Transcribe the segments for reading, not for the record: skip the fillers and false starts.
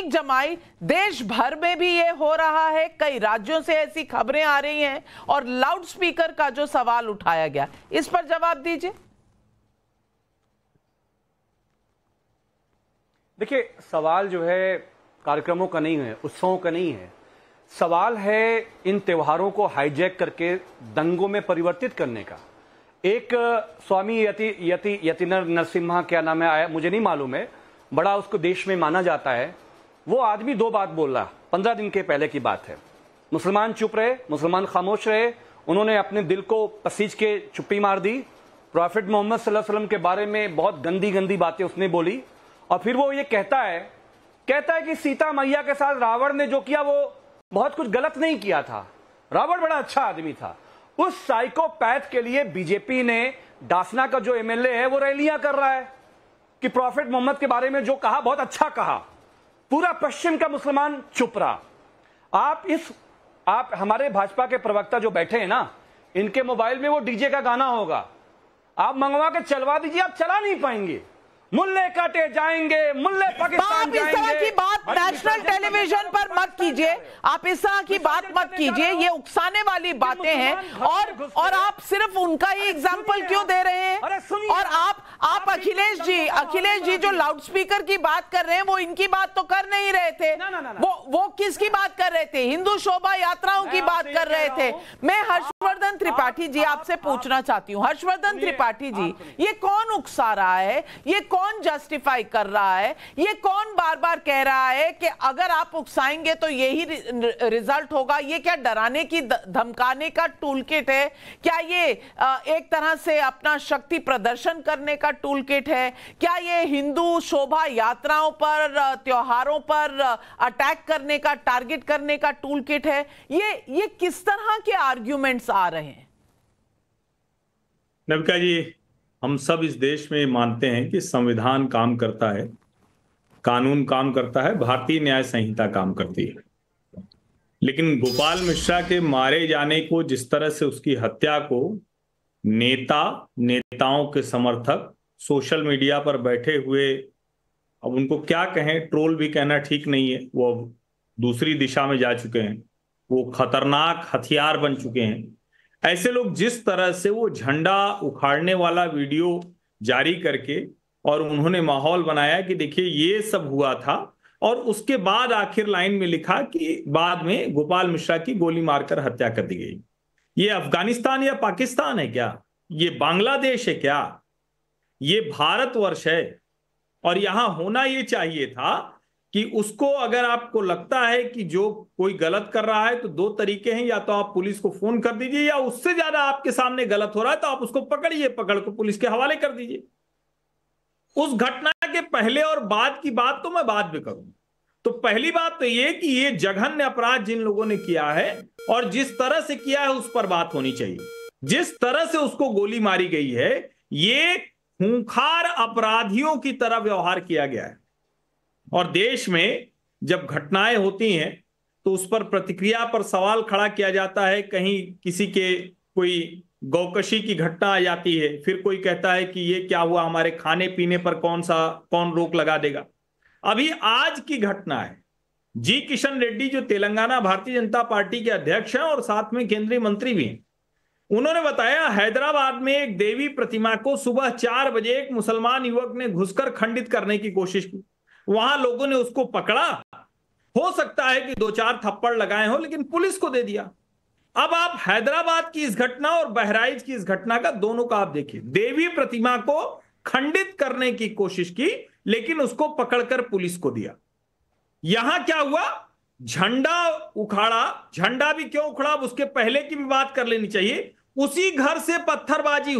तकनीक जमाई। देश भर में भी ये हो रहा है, कई राज्यों से ऐसी खबरें आ रही हैं, और लाउड स्पीकर का जो सवाल उठाया गया, इस पर जवाब दीजिए। देखिए, सवाल जो है कार्यक्रमों का नहीं है, उत्सवों का नहीं है। सवाल है इन त्योहारों को हाईजैक करके दंगों में परिवर्तित करने का। एक स्वामी यतिनर नरसिम्हा, क्या नाम है, आया, मुझे नहीं मालूम है, बड़ा उसको देश में माना जाता है। वो आदमी दो बात बोल रहा, 15 दिन के पहले की बात है। मुसलमान चुप रहे, मुसलमान खामोश रहे, उन्होंने अपने दिल को पसीज के चुप्पी मार दी। प्रॉफिट मोहम्मद सल्लल्लाहु अलैहि वसल्लम के बारे में बहुत गंदी गंदी बातें उसने बोली, और फिर वो ये कहता है कि सीता मैया के साथ रावण ने जो किया वो बहुत कुछ गलत नहीं किया था, रावण बड़ा अच्छा आदमी था। उस साइकोपैथ के लिए बीजेपी ने, डासना का जो एमएलए है, वो रैलियां कर रहा है कि प्रॉफिट मोहम्मद के बारे में जो कहा बहुत अच्छा कहा। पूरा पश्चिम का मुसलमान चुप रहा। आप हमारे भाजपा के प्रवक्ता जो बैठे हैं ना, इनके मोबाइल में वो डीजे का गाना होगा, आप मंगवा के चलवा दीजिए, आप चला नहीं पाएंगे। मुल्ले काटे जाएंगे, मुल्ले पाकिस्तान जाएंगे। आप इस तरह की बात नेशनल टेलीविजन पर मत कीजिए, आप इस तरह की बात मत कीजिए, ये उकसाने वाली बातें हैं। और आप सिर्फ उनका ही एग्जाम्पल क्यों दे रहे हैं? और आप अखिलेश जी जो लाउड स्पीकर की बात कर रहे हैं, वो इनकी बात तो कर नहीं रहे थे। वो किसकी बात कर रहे थे? हिंदू शोभा यात्राओं की बात कर रहे थे। मैं हर्षवर्धन त्रिपाठी जी आपसे पूछना चाहती हूँ, हर्षवर्धन त्रिपाठी जी, ये कौन उकसा रहा है? ये कौन जस्टिफाई कर रहा है? ये कौन बार बार कह रहा है कि अगर आप उकसाएंगे तो यही रिजल्ट होगा? ये क्या डराने की धमकाने का टूल किट है? क्या ये एक तरह से अपना शक्ति प्रदर्शन करने का टूल किट है? क्या ये हिंदू शोभा यात्राओं पर, त्योहारों पर अटैक करने का, टारगेट करने का टूल किट है? ये किस तरह के आर्ग्यूमेंट्स आ रहे हैं? नविका जी, हम सब इस देश में मानते हैं कि संविधान काम करता है, कानून काम करता है, भारतीय न्याय संहिता काम करती है। लेकिन गोपाल मिश्रा के मारे जाने को, जिस तरह से उसकी हत्या को नेताओं के समर्थक सोशल मीडिया पर बैठे हुए, अब उनको क्या कहें, ट्रोल भी कहना ठीक नहीं है, वो अब दूसरी दिशा में जा चुके हैं, वो खतरनाक हथियार बन चुके हैं। ऐसे लोग जिस तरह से वो झंडा उखाड़ने वाला वीडियो जारी करके, और उन्होंने माहौल बनाया कि देखिए ये सब हुआ था, और उसके बाद आखिर लाइन में लिखा कि बाद में गोपाल मिश्रा की गोली मारकर हत्या कर दी गई। ये अफगानिस्तान या पाकिस्तान है क्या? ये बांग्लादेश है क्या? ये भारतवर्ष है। और यहां होना ये चाहिए था कि उसको, अगर आपको लगता है कि जो कोई गलत कर रहा है, तो दो तरीके हैं, या तो आप पुलिस को फोन कर दीजिए, या उससे ज्यादा आपके सामने गलत हो रहा है तो आप उसको पकड़िए, पकड़ को पुलिस के हवाले कर दीजिए। उस घटना के पहले और बाद की बात तो मैं बाद में करूंगा। तो पहली बात तो ये कि ये जघन्य अपराध जिन लोगों ने किया है और जिस तरह से किया है, उस पर बात होनी चाहिए। जिस तरह से उसको गोली मारी गई है, ये खूंखार अपराधियों की तरह व्यवहार किया गया है। और देश में जब घटनाएं होती हैं तो उस पर प्रतिक्रिया पर सवाल खड़ा किया जाता है। कहीं किसी के कोई गौकशी की घटना आ जाती है, फिर कोई कहता है कि ये क्या हुआ, हमारे खाने पीने पर कौन रोक लगा देगा। अभी आज की घटना है, जी किशन रेड्डी जो तेलंगाना भारतीय जनता पार्टी के अध्यक्ष हैं और साथ में केंद्रीय मंत्री भी हैं, उन्होंने बताया हैदराबाद में एक देवी प्रतिमा को सुबह 4 बजे एक मुसलमान युवक ने घुसकर खंडित करने की कोशिश की। वहां लोगों ने उसको पकड़ा, हो सकता है कि 2-4 थप्पड़ लगाए हो, लेकिन पुलिस को दे दिया। अब आप हैदराबाद की इस घटना और बहराइच की इस घटना का, दोनों का आप देखिए। देवी प्रतिमा को खंडित करने की कोशिश की, लेकिन उसको पकड़कर पुलिस को दिया। यहां क्या हुआ, झंडा उखाड़ा। झंडा भी क्यों उखड़ा, उसके पहले की भी बात कर लेनी चाहिए। उसी घर से पत्थरबाजी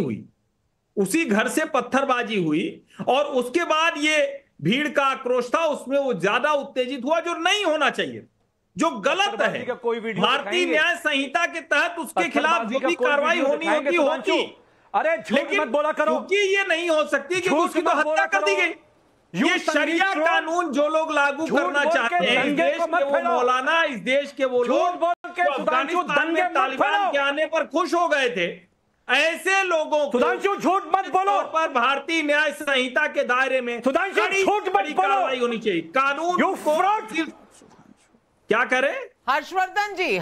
हुई, और उसके बाद ये भीड़ का आक्रोश था, उसमें वो ज्यादा उत्तेजित हुआ, जो नहीं होना चाहिए, जो गलत है। भारतीय न्याय संहिता के तहत उसके खिलाफ जो भी कार्रवाई होनी होती, अरे लेकिन मत बोला करो, क्योंकि ये नहीं हो सकती कि उसकी तो हत्या कर दी गई। ये शरिया कानून जो लोग लागू करना चाहते हैं, इस देश के वो मौलाना, इस देश के वो लोग अफगानिस्तान में तालिबान के आने पर खुश हो गए थे, ऐसे लोगों को सुधांशु झूठ मत बोलो, पर भारतीय न्याय संहिता के दायरे में सुधांशु झूठ मत बोलो, कार्रवाई होनी चाहिए। कानून को क्या करे? हर्षवर्धन जी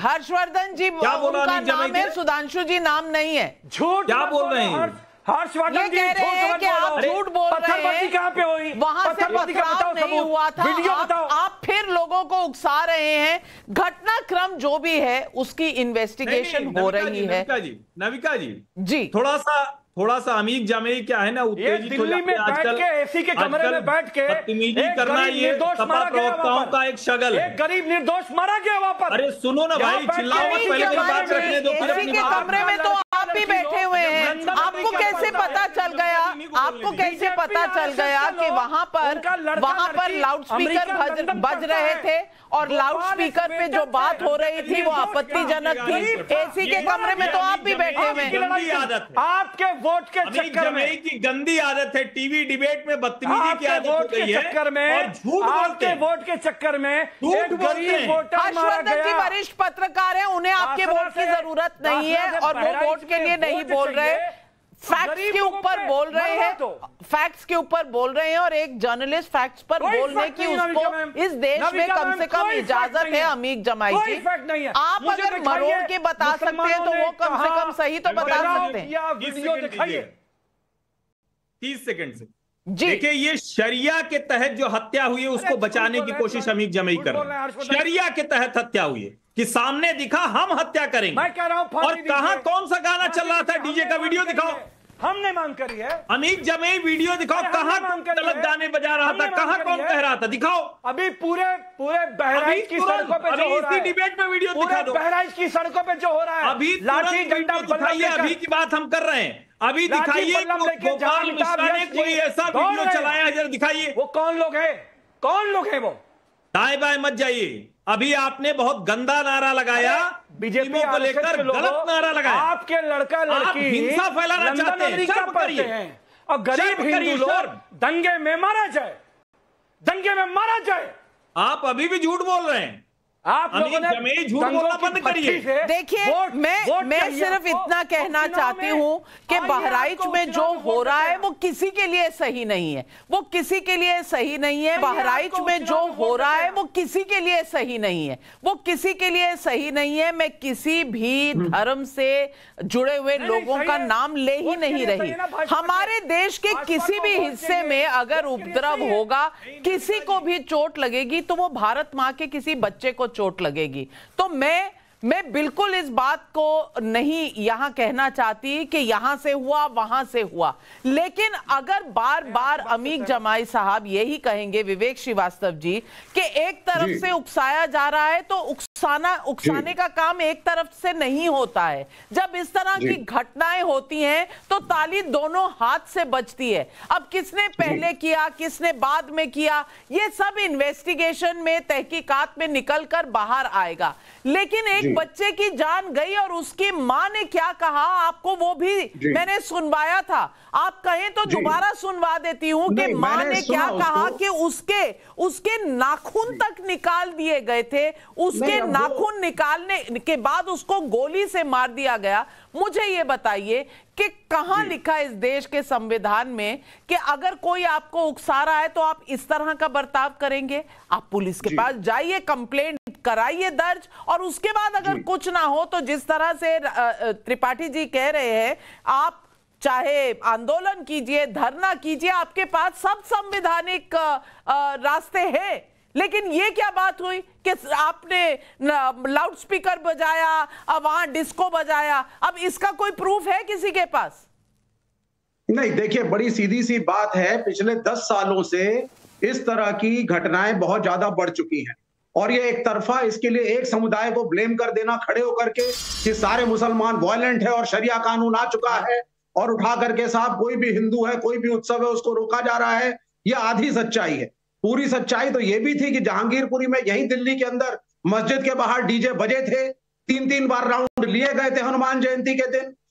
क्या बोला? उनका नाम है, सुधांशु जी नाम नहीं है। झूठ क्या बोल रहे हैं? हर्षवर्धन जी कह रहे हैं कि आप झूठ बोल रहे हैं। कहां पे हुई? वहां से पथराव नहीं हुआ था। आप फिर लोगों को उकसा रहे हैं। घटनाक्रम जो भी है उसकी इन्वेस्टिगेशन हो रही है। नविका जी थोड़ा सा अमीक जमेई क्या है ना, उत्तेजित हो जाते हैं आजकल। एसी के कमरे में बैठ के बदतमीजी करना ये सपा प्रवक्ताओं का एक शगल है। एक गरीब निर्दोष मारा गया वहां पर। अरे सुनो ना भाई, चिल्लाओ मत, पहले मेरी बात रखने दो। एसी के कमरे में तो आप भी बैठे हुए हैं। आपको कैसे पता चल गया? आपको कैसे पता चल गया कि वहां पर लाउड स्पीकर बज रहे थे और लाउड स्पीकर पे जो बात हो रही थी वो आपत्तिजनक थी? एसी के कमरे में तो आप भी बैठे हुए हैं। आपके वोट के चक्कर में की गंदी आदत है, टीवी डिबेट में बदतमीजी की आदत हो गई है चक्कर में, और झूठ बोलते हैं। वोट के चक्कर में झूठ बोलते हैं। हर्षवर्धन जी वरिष्ठ पत्रकार हैं, उन्हें आपके वोट की जरूरत नहीं है और वो वोट के लिए नहीं बोल रहे, फैक्ट्स के ऊपर बोल रहे हैं, फैक्ट्स के ऊपर बोल रहे हैं। और एक जर्नलिस्ट फैक्ट्स पर बोलने की उसको इस देश में कम से कम इजाजत है। अमीक जमाई जी, आप अगर मरोड़ के बता सकते हैं तो वो कम से कम सही तो बता सकते हैं। वीडियो दिखाइए 30 सेकंड से। देखिए, ये शरिया के तहत जो हत्या हुई है उसको बचाने की कोशिश अमीक जमाई कर रहे हैं। शरिया के तहत हत्या हुई है कि सामने दिखा हम हत्या करेंगे। मैं कह रहा हूं, और कहां कौन सा गाना चल रहा था? डीजे का वीडियो दिखाओ। हमने मांग करी है। अमीक जमाई वीडियो दिखाओ, कहां गलत गाने बजा रहा था, कहां कौन कह रहा था, दिखाओ। अभी पूरे बहराइच की सड़कों पे जो हो रहा है, डिबेट में वीडियो दिखा दो। बहराइच की सड़कों पे जो हो रहा है, अभी लाठी डंडा दिखाइए। अभी की बात हम कर रहे हैं, अभी दिखाइए। गोपाल मिश्रा ने कोई ऐसा वीडियो चलाया है, जरा दिखाइए। वो कौन लोग है वो? दाएं बाएं मत जाइए। अभी आपने बहुत गंदा नारा लगाया, बीजेपी को लेकर गलत नारा लगाया। आपके लड़का लड़की हिंसा फैलाना चाहते हैं और गरीब हिंदू लोग दंगे में मारा जाए। आप अभी भी झूठ बोल रहे हैं। आप लोगों ने झूठ बोलना बंद करिए। देखिए, मैं सिर्फ इतना कहना चाहती हूं कि बहराइच में जो हो रहा है वो किसी के लिए सही नहीं है। वो किसी के लिए सही नहीं है। बहराइच में जो हो रहा है वो किसी के लिए सही नहीं है। वो किसी के लिए सही नहीं है। मैं किसी भी धर्म से जुड़े हुए लोगों का नाम ले ही नहीं रही। हमारे देश के किसी भी हिस्से में अगर उपद्रव होगा, किसी को भी चोट लगेगी तो वो भारत मां के किसी बच्चे को चोट लगेगी। तो मैं बिल्कुल इस बात को नहीं यहां कहना चाहती कि यहां से हुआ वहां से हुआ, लेकिन अगर बार बार अमीक जमाई साहब यही कहेंगे, विवेक श्रीवास्तव जी, कि एक तरफ से उकसाया जा रहा है तो उकसाने का काम एक तरफ से नहीं होता है। जब इस तरह की घटनाएं होती हैं तो ताली दोनों हाथ से बजती है। अब किसने पहले किया, किसने बाद में किया, ये सब इन्वेस्टिगेशन में, तहकीकात में निकल कर बाहर आएगा। लेकिन एक बच्चे की जान गई और उसकी मां ने क्या कहा, आपको वो भी मैंने सुनवाया था। आप कहें तो दोबारा सुनवा देती हूं कि मां ने क्या कहा कि उसके नाखून तक निकाल दिए गए थे। उसके नाखून निकालने के बाद उसको गोली से मार दिया गया। मुझे ये बताइए कि कहां लिखा इस देश के संविधान में कि अगर कोई आपको उकसा रहा है तो आप इस तरह का बर्ताव करेंगे? आप पुलिस के पास जाइए, कंप्लेंट कराइए दर्ज, और उसके बाद अगर कुछ ना हो तो जिस तरह से त्रिपाठी जी कह रहे हैं, आप चाहे आंदोलन कीजिए, धरना कीजिए, आपके पास सब संवैधानिक रास्ते हैं। लेकिन ये क्या बात हुई कि आपने लाउड स्पीकर बजाया, वहां डिस्को बजाया? अब इसका कोई प्रूफ है किसी के पास? नहीं, देखिए, बड़ी सीधी सी बात है, पिछले 10 सालों से इस तरह की घटनाएं बहुत ज्यादा बढ़ चुकी हैं और ये एक तरफा, इसके लिए एक समुदाय को ब्लेम कर देना खड़े होकर के कि सारे मुसलमान वायलेंट है और शरिया कानून आ चुका है और उठा करके साहब कोई भी हिंदू है, कोई भी उत्सव है, उसको रोका जा रहा है, यह आधी सच्चाई है। पूरी सच्चाई तो यह भी थी कि जहांगीरपुरी में, यहीं दिल्ली के अंदर मस्जिद के बाहर डीजे बजे थे, 3-3 बार राउंड लिए गए थे हनुमान जयंती के दिन,